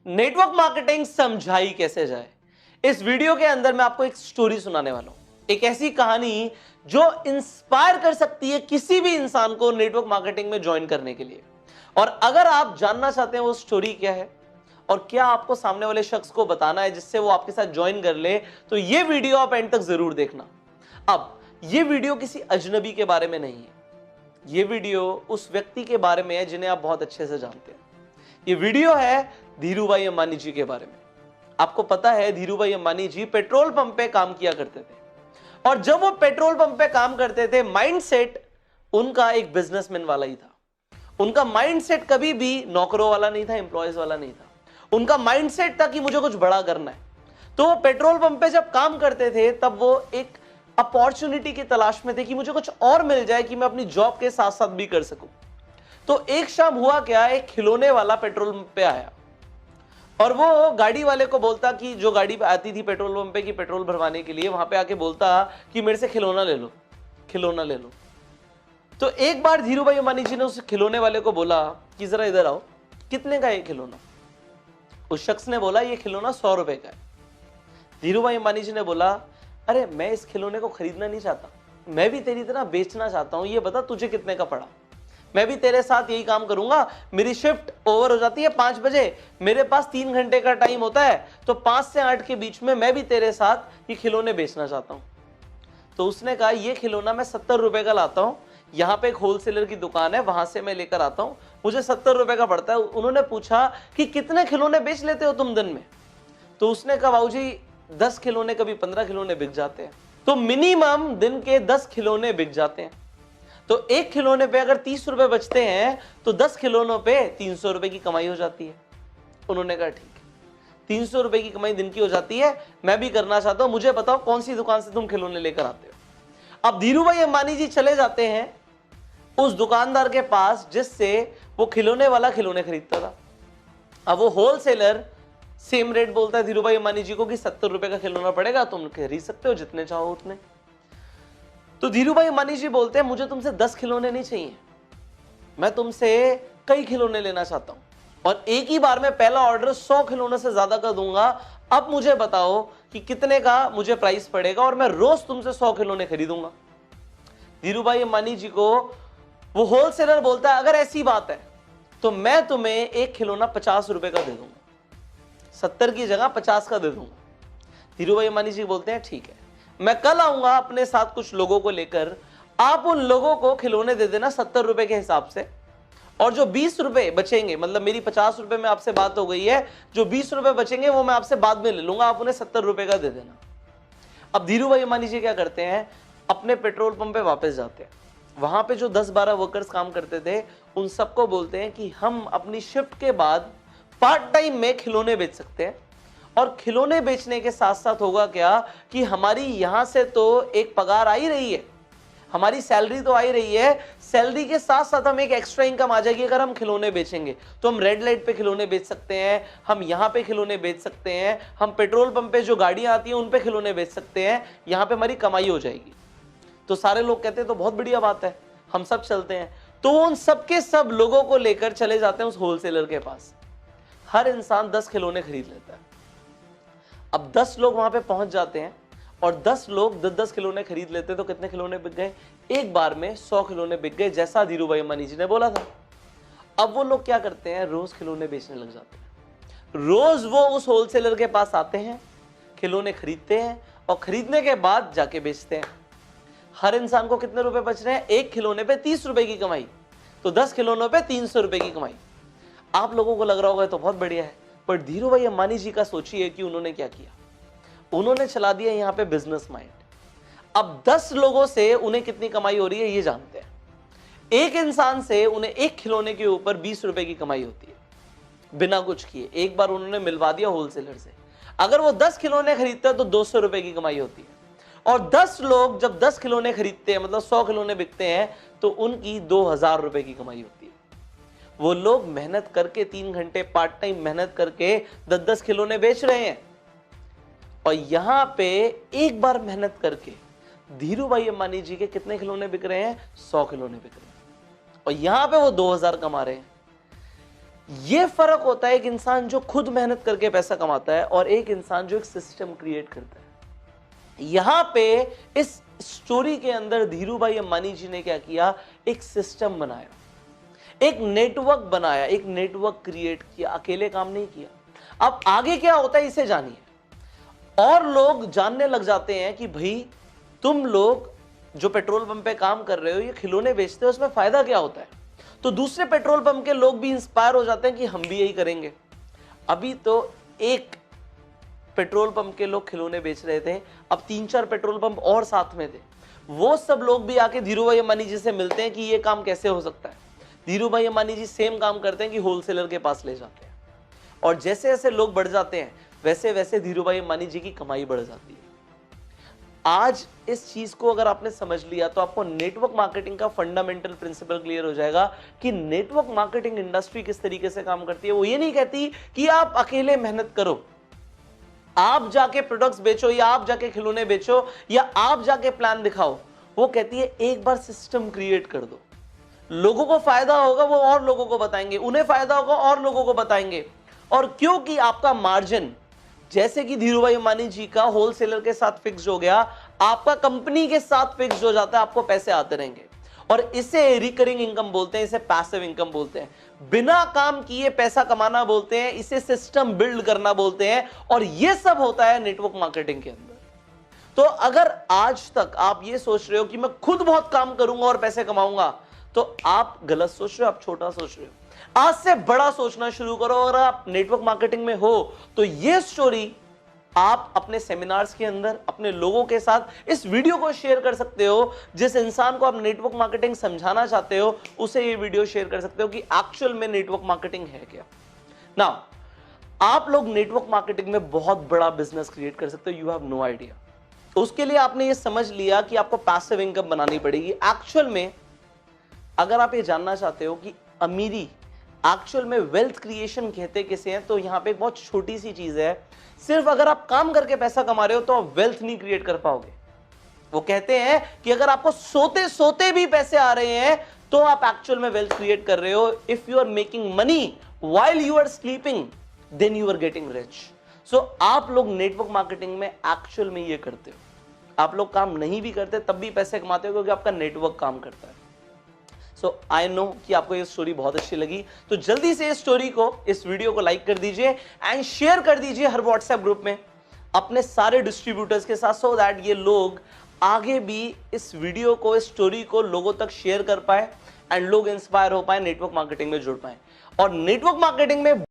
Network marketing समझाई कैसे जाए। इस वीडियो के अंदर मैं आपको एक स्टोरी सुनाने वाला हूं, एक ऐसी कहानी जो इंस्पायर कर सकती है किसी भी इंसान को नेटवर्क मार्केटिंग में ज्वाइन करने के लिए। और अगर आप जानना चाहते हैं वो स्टोरी क्या है और क्या आपको सामने वाले शख्स को बताना है जिससे वो आपके साथ ज्वाइन कर ले, तो ये वीडियो आप एंड तक जरूर देखना। अब ये वीडियो किसी अजनबी के बारे में नहीं है, ये वीडियो उस व्यक्ति के बारे में है जिन्हें आप बहुत अच्छे से जानते हैं। ये वीडियो है धीरूभाई अंबानी जी के बारे में। आपको पता है धीरूभाई अंबानी जी पेट्रोल पंप पे काम किया करते थे, और जब वो पेट्रोल पंप पे काम करते थे माइंडसेट उनका एक बिजनेसमैन वाला ही था। उनका माइंडसेट कभी भी नौकरों वाला नहीं था, एम्प्लॉयज वाला नहीं था। उनका माइंडसेट था कि मुझे कुछ बड़ा करना है। तो वो पेट्रोल पंप पे जब काम करते थे तब वो एक अपॉर्चुनिटी की तलाश में थे कि मुझे कुछ और मिल जाए कि मैं अपनी जॉब के साथ साथ भी कर सकूं। तो एक शाम हुआ क्या, एक खिलौने वाला पेट्रोल पंप पे आया और वो गाड़ी वाले को बोलता कि जो गाड़ी आती थी पेट्रोल पंप पे की पेट्रोल भरवाने के लिए, वहां पे आके बोलता कि मेरे से खिलौना ले लो, खिलौना ले लो। तो एक बार धीरूभाई अंबानी जी ने उस खिलौने वाले को बोला कि जरा इधर आओ, कितने का ये खिलौना? उस शख्स ने बोला ये खिलौना 100 रुपए का है। धीरूभाई अंबानी जी ने बोला अरे मैं इस खिलौने को खरीदना नहीं चाहता, मैं भी तेरी तरह बेचना चाहता हूं, ये बता तुझे कितने का पड़ा? मैं भी तेरे साथ यही काम करूंगा। मेरी शिफ्ट ओवर हो जाती है 5 बजे, मेरे पास 3 घंटे का टाइम होता है, तो 5 से 8 के बीच में मैं भी तेरे साथ ये खिलौने बेचना चाहता हूं। तो उसने कहा ये खिलौना मैं 70 रुपए का लाता हूं, यहां पे एक होलसेलर की दुकान है, वहां से मैं लेकर आता हूं, मुझे 70 रुपए का पड़ता है। उन्होंने पूछा कि कितने खिलौने बेच लेते हो तुम दिन में? तो उसने कहा बाबू जी 10 खिलौने, कभी 15 खिलौने बिक जाते हैं। तो मिनिमम दिन के 10 खिलौने बिक जाते हैं। तो एक खिलौने पे अगर 30 रुपए बचते हैं तो 10 खिलौनों पे 300 रुपए की कमाई हो जाती है। उन्होंने कहा ठीक है, 300 रुपए की कमाई दिन की हो जाती है, मैं भी करना चाहता हूं, मुझे बताओ कौन सी दुकान से तुम खिलौने लेकर आते हो। अब धीरूभाई अंबानी जी चले जाते हैं उस दुकानदार के पास जिससे वो खिलौने वाला खिलौने खरीदता था। अब वो होलसेलर सेम रेट बोलता है धीरूभाई अंबानी जी को कि 70 रुपए का खिलौना पड़ेगा, तुम खरीद सकते हो जितने चाहो उतने। तो धीरूभाई अंबानी जी बोलते हैं मुझे तुमसे 10 खिलौने नहीं चाहिए, मैं तुमसे कई खिलौने लेना चाहता हूं, और एक ही बार में पहला ऑर्डर 100 खिलौने से ज्यादा का दूंगा। अब मुझे बताओ कि कितने का मुझे प्राइस पड़ेगा और मैं रोज तुमसे 100 खिलौने खरीदूंगा। धीरूभाई अंबानी जी को वो होलसेलर बोलता है अगर ऐसी बात है तो मैं तुम्हें एक खिलौना 50 रुपए का दे दूंगा, 70 की जगह 50 का दे दूंगा। धीरूभाई अंबानी जी बोलते हैं ठीक है, मैं कल आऊंगा अपने साथ कुछ लोगों को लेकर, आप उन लोगों को खिलौने दे देना 70 रुपए के हिसाब से, और जो 20 रुपए बचेंगे, मतलब मेरी 50 रुपए में आपसे बात हो गई है, जो 20 रुपए बचेंगे वो मैं आपसे बाद में ले लूंगा, आप उन्हें 70 रुपए का दे देना। अब धीरूभाई अंबानी जी क्या करते हैं, अपने पेट्रोल पंप पे वापस जाते हैं। वहां पे जो 10-12 वर्कर्स काम करते थे उन सबको बोलते हैं कि हम अपनी शिफ्ट के बाद पार्ट टाइम में खिलौने बेच सकते हैं, और खिलौने बेचने के साथ साथ होगा क्या कि हमारी यहां से तो एक पगार आ ही रही है, हमारी सैलरी तो आ ही रही है, सैलरी के साथ साथ हम एक एक्स्ट्रा इनकम आ जाएगी अगर हम खिलौने बेचेंगे। तो हम रेड लाइट पे खिलौने बेच सकते हैं, हम यहाँ पे खिलौने बेच सकते हैं, हम पेट्रोल पंप पे जो गाड़ियां आती हैं उन पे खिलौने बेच सकते हैं, यहाँ पे हमारी कमाई हो जाएगी। तो सारे लोग कहते हैं तो बहुत बढ़िया बात है, हम सब चलते हैं। तो उन सबके सब लोगों को लेकर चले जाते हैं उस होलसेलर के पास। हर इंसान 10 खिलौने खरीद लेता है। अब 10 लोग वहां पे पहुंच जाते हैं और 10 लोग 10-10 खिलौने खरीद लेते हैं, तो कितने खिलौने बिक गए? एक बार में 100 खिलौने बिक गए, जैसा धीरूभाई अंबानी जी ने बोला था। अब वो लोग क्या करते हैं, रोज खिलौने बेचने लग जाते हैं। रोज वो उस होलसेलर के पास आते हैं, खिलौने खरीदते हैं और खरीदने के बाद जाके बेचते हैं। हर इंसान को कितने रुपए बच रहे हैं? एक खिलौने पे 30 रुपए की कमाई, तो 10 खिलौनों पे 300 रुपए की कमाई। आप लोगों को लग रहा होगा तो बहुत बढ़िया है, पर धीरूभाई अंबानी जी का सोचिए कि उन्होंने क्या किया। उन्होंने चला दिया यहाँ पे बिजनेस माइंड। अब 10 लोगों से उन्हें कितनी कमाई हो रही है ये जानते हैं। एक इंसान से उन्हें एक खिलौने के ऊपर 20 रुपए की कमाई होती है बिना कुछ किए। एक बार उन्होंने मिलवा दिया होलसेलर से, अगर वो 10 खिलौने खरीदते हैं तो 200 रुपए की कमाई होती है। और 10 लोग जब 10 खिलौने खरीदते हैं, मतलब 100 खिलौने बिकते हैं, तो उनकी 2000 रुपए की कमाई होती है। वो लोग मेहनत करके 3 घंटे पार्ट टाइम मेहनत करके 10-10 खिलौने बेच रहे हैं, और यहां पे एक बार मेहनत करके धीरूभाई अंबानी जी के कितने खिलौने बिक रहे हैं? 100 खिलौने बिक रहे हैं, और यहां पे वो 2000 कमा रहे हैं। ये फर्क होता है एक इंसान जो खुद मेहनत करके पैसा कमाता है और एक इंसान जो एक सिस्टम क्रिएट करता है। यहां पे इस स्टोरी के अंदर धीरू भाई अंबानी जी ने क्या किया, एक सिस्टम बनाया, एक नेटवर्क बनाया, एक नेटवर्क क्रिएट किया, अकेले काम नहीं किया। अब आगे क्या होता है इसे जानिए। और लोग जानने लग जाते हैं कि भाई तुम लोग जो पेट्रोल पंप पे काम कर रहे हो, ये खिलौने बेचते हो, उसमें फायदा क्या होता है। तो दूसरे पेट्रोल पंप के लोग भी इंस्पायर हो जाते हैं कि हम भी यही करेंगे। अभी तो एक पेट्रोल पंप के लोग खिलौने बेच रहे थे, अब 3-4 पेट्रोल पंप और साथ में थे। वो सब लोग भी आके धीरू भाई अंबानी जी से मिलते हैं कि ये काम कैसे हो सकता है। धीरू भाई अंबानी जी सेम काम करते हैं कि होलसेलर के पास ले जाते हैं, और जैसे जैसे लोग बढ़ जाते हैं वैसे वैसे धीरू भाई अंबानी जी की कमाई बढ़ जाती है। आज इस चीज को अगर आपने समझ लिया तो आपको नेटवर्क मार्केटिंग का फंडामेंटल प्रिंसिपल क्लियर हो जाएगा कि नेटवर्क मार्केटिंग इंडस्ट्री किस तरीके से काम करती है। वो ये नहीं कहती कि आप अकेले मेहनत करो, आप जाके प्रोडक्ट्स बेचो, या आप जाके खिलौने बेचो, या आप जाके प्लान दिखाओ। वो कहती है एक बार सिस्टम क्रिएट कर दो, लोगों को फायदा होगा वो और लोगों को बताएंगे, उन्हें फायदा होगा और लोगों को बताएंगे। और क्योंकि आपका मार्जिन जैसे कि धीरू भाई अंबानी जी का होलसेलर के साथ फिक्स हो गया, आपका कंपनी के साथ फिक्स हो जाता है, आपको पैसे आते रहेंगे। और इसे रिकरिंग इनकम बोलते हैं, इसे पैसिव इनकम बोलते हैं, बिना काम किए पैसा कमाना बोलते हैं, इसे सिस्टम बिल्ड करना बोलते हैं। और यह सब होता है नेटवर्क मार्केटिंग के अंदर। तो अगर आज तक आप ये सोच रहे हो कि मैं खुद बहुत काम करूंगा और पैसे कमाऊंगा, तो आप गलत सोच रहे हो, आप छोटा सोच रहे हो। आज से बड़ा सोचना शुरू करो। अगर आप नेटवर्क मार्केटिंग में हो तो ये स्टोरी आप अपने सेमिनार्स के अंदर अपने लोगों के साथ इस वीडियो को शेयर कर सकते हो। जिस इंसान को आप नेटवर्क मार्केटिंग समझाना चाहते हो उसे ये वीडियो शेयर कर सकते हो कि एक्चुअल में नेटवर्क मार्केटिंग है क्या। नाउ आप लोग नेटवर्क मार्केटिंग में बहुत बड़ा बिजनेस क्रिएट कर सकते हो, यू हैव नो आइडिया। उसके लिए आपने ये समझ लिया कि आपको पैसिव इनकम बनानी पड़ेगी। एक्चुअल में अगर आप ये जानना चाहते हो कि अमीरी एक्चुअल में वेल्थ क्रिएशन कहते किसे हैं, तो यहां पे एक बहुत छोटी सी चीज है। सिर्फ अगर आप काम करके पैसा कमा रहे हो तो आप वेल्थ नहीं क्रिएट कर पाओगे। वो कहते हैं कि अगर आपको सोते सोते भी पैसे आ रहे हैं तो आप एक्चुअल में वेल्थ क्रिएट कर रहे हो। If you are making money while you are sleeping then you are getting rich. So आप लोग नेटवर्क मार्केटिंग में एक्चुअल में ये करते हो। आप लोग काम नहीं भी करते तब भी पैसे कमाते हो क्योंकि आपका नेटवर्क काम करता है। सो आई नो कि आपको ये स्टोरी बहुत अच्छी लगी, तो जल्दी से इस स्टोरी को, इस वीडियो को लाइक कर दीजिए एंड शेयर कर दीजिए हर व्हाट्सएप ग्रुप में अपने सारे डिस्ट्रीब्यूटर्स के साथ, सो दैट ये लोग आगे भी इस वीडियो को, इस स्टोरी को लोगों तक शेयर कर पाए एंड लोग इंस्पायर हो पाए, नेटवर्क मार्केटिंग में जुड़ पाए। और नेटवर्क मार्केटिंग में